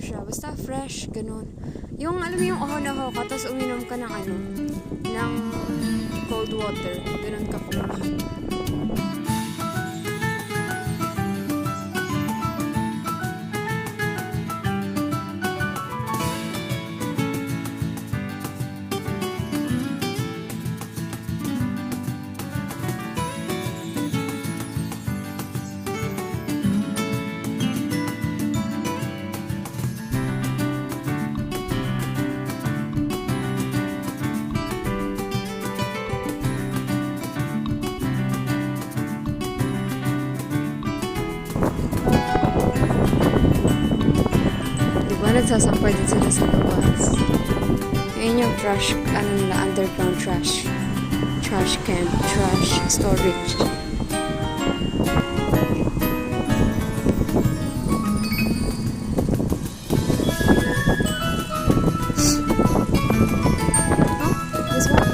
siya. Basta fresh, ganun. Yung, alam mo yung oho-naho ka, tapos uminom ka ng ano, ng cold water. Ganun ka fresh. Nagsasampay din sila sa labas. Ngayon yung trash, ano nila, underground trash. Trash can, trash storage. Oh, this one?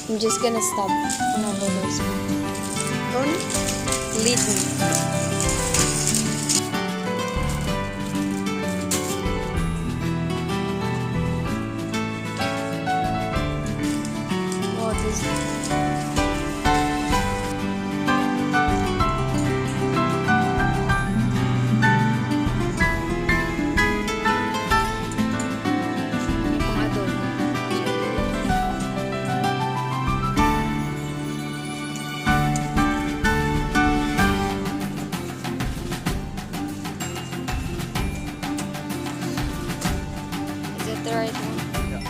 I'm just gonna stop whenever there's one. Go on. Lead me. What is it? The right one? Yeah.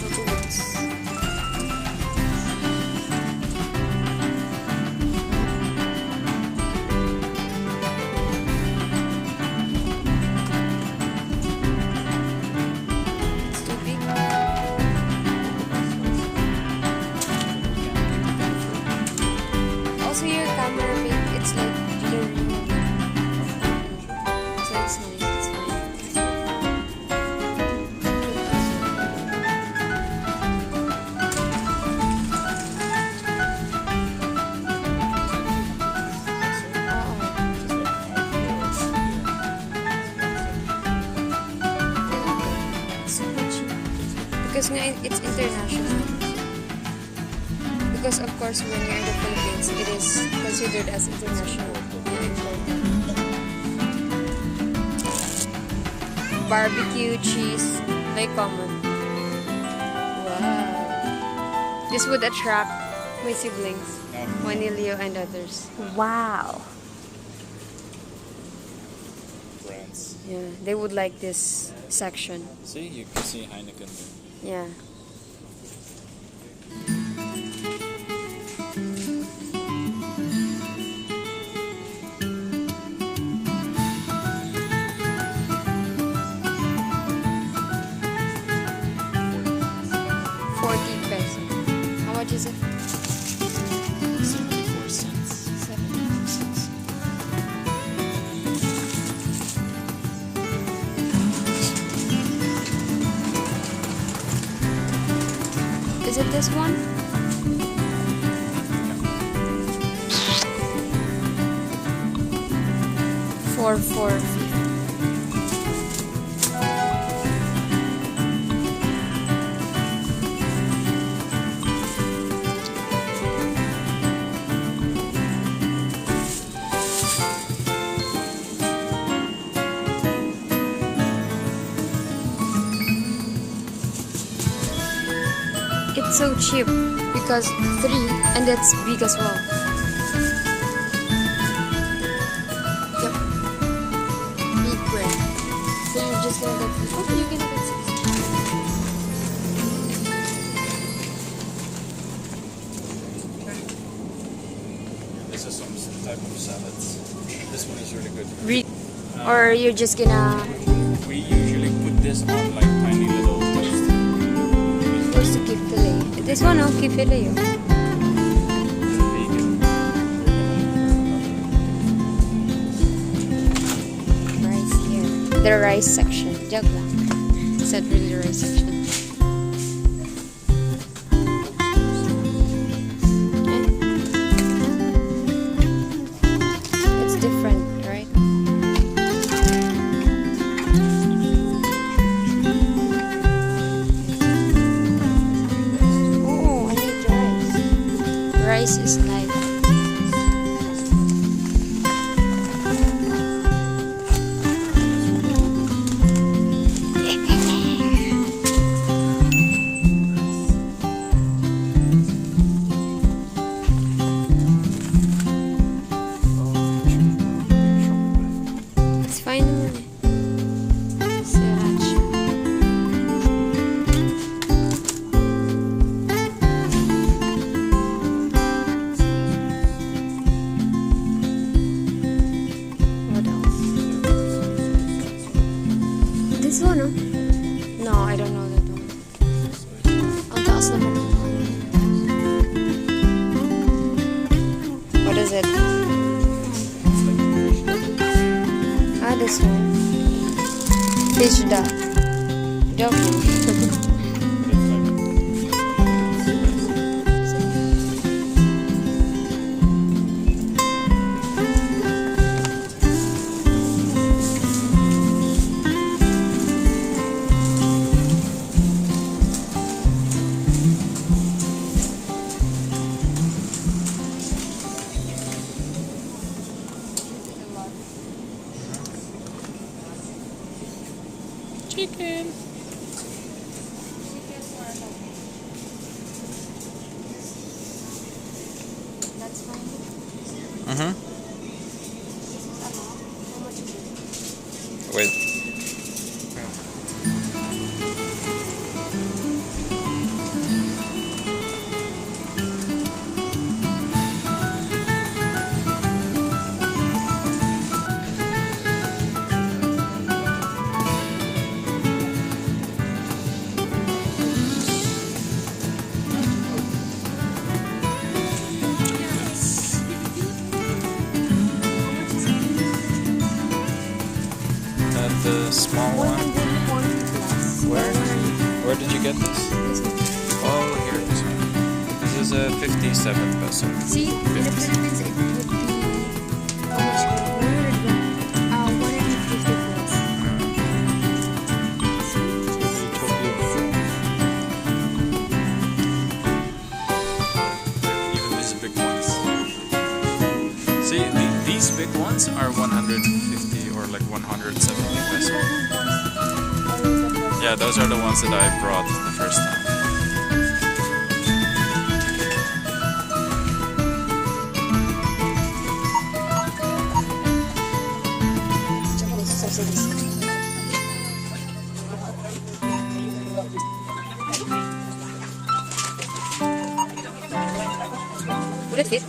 The boots. It's too big. Also your camera big, it's like blurry. Because it's international. Because of course when you're in the Philippines, it is considered as international. Barbecue, cheese, like common. Wow. This would attract my siblings, Juanilio and others. Wow. Brands. Yeah, they would like this section. See, you can see Heineken there. Yeah. How much is it? 74 cents. 74 cents. Is it this one? $4.50. It's so cheap because 3 and it's big as well. Yep. Big bread. So you're just gonna get 3. Okay, you're gonna get 6. This is some type of salads. This one is really good. Or you're just gonna We usually put this on like tiny little toast. Supposed to keep fillet. This one, oh, keep fillet. Oh. Vegan. Rice here. The rice section. Jug lang. Is that really the rice section? It's different, right? Oh, I need rice. Rice is light. It's fine naman eh. Sriracha. What else? This one, oh? No, I don't know that one. Ang taas naman ng ano. What is it? Ah, this one. Fish da. Joke. Chicken. That's fine. Mm-hmm. Wait. The small one. 140 plus. Where did you get this? This one. Oh, here, this one. This is a 57 peso. See, in the Yes. Philippines it would be how much? 150 plus. Even these big ones. See, these big ones are 150 or like 170 peso. Yeah, those are the ones that I brought the first time. Japanese sausages. Would it fit?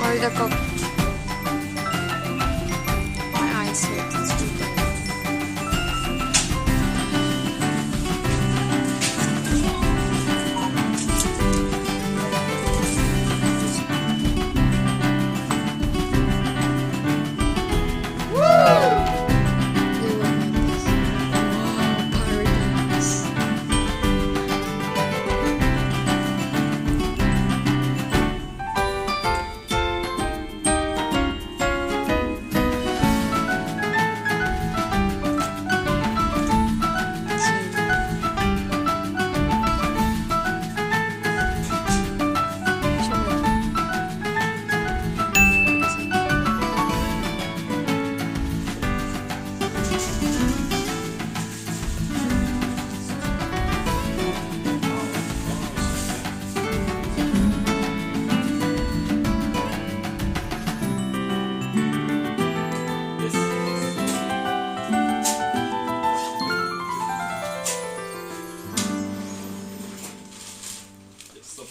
Or the cup. My eyes hurt. It's too dark. They will like this. Wow, paradise.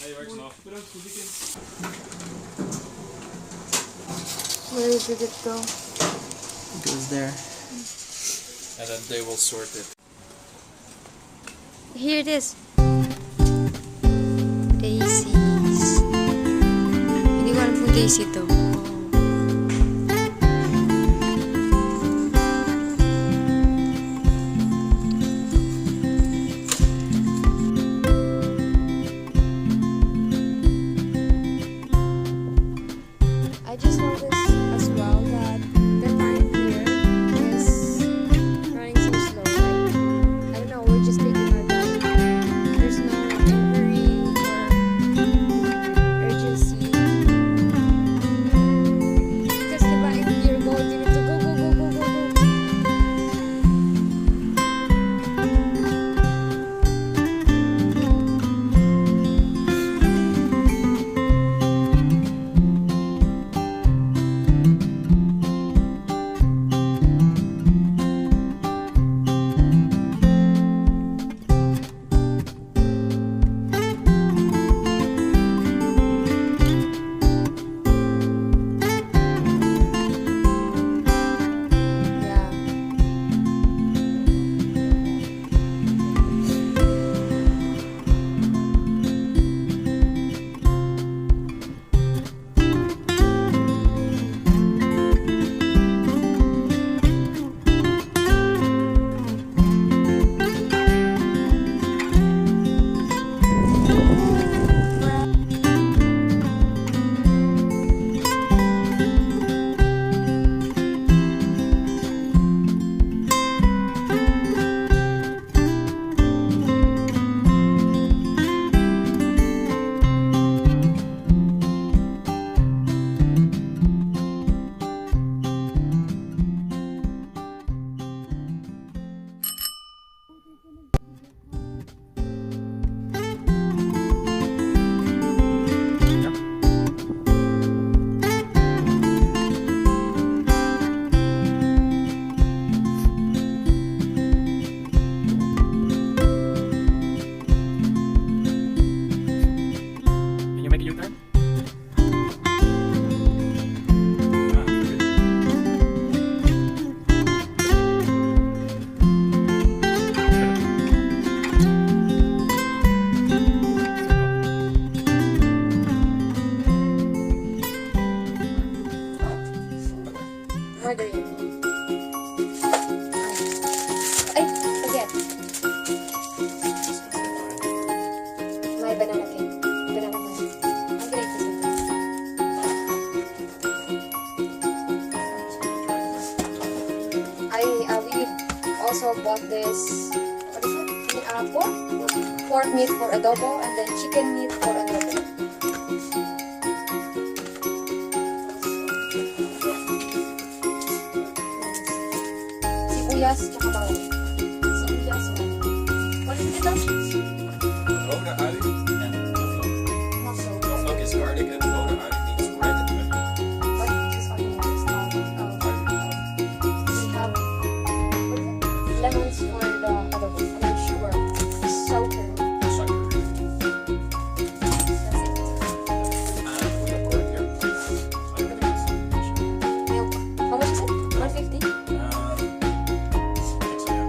Where did it go? It goes there. And then they will sort it. Here it is. Daisies. Hindi ko alam kung daisy to. I just noticed as well that the time here is running so slow. Like, I don't know, we're just taking our time. There's no hurry or urgency. Because diba, if you're going, you need to go, go, go, go, go, go. Yeah. Can you make a U-turn? Margarine. Ay, forget. My banana cake. Banana cake. Ang great is it? We also bought this, what is it? Pork meat for adobo and then chicken meat for adobo. Sibuyas tsaka bawang. Sibuyas. What is it? Rode Ali and Muscle. Knoflook is garlic and Rode Ali means red pepper. What is this onions? We have lemons for the adobo. And then sugar. Soaker. Milk. How much is it? 150? Malaki na siya.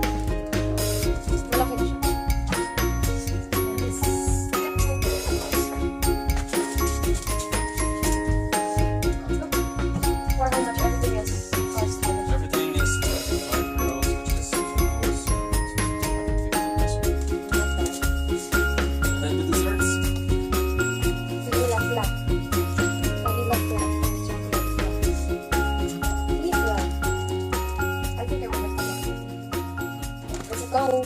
For how much everything is cost? Everything is 25 euros, which is almost 250 pesos. And then the desserts. Vanilla flat. Vanilla flat. Chocolate flat. Vanilla. I think I want to. Let's go.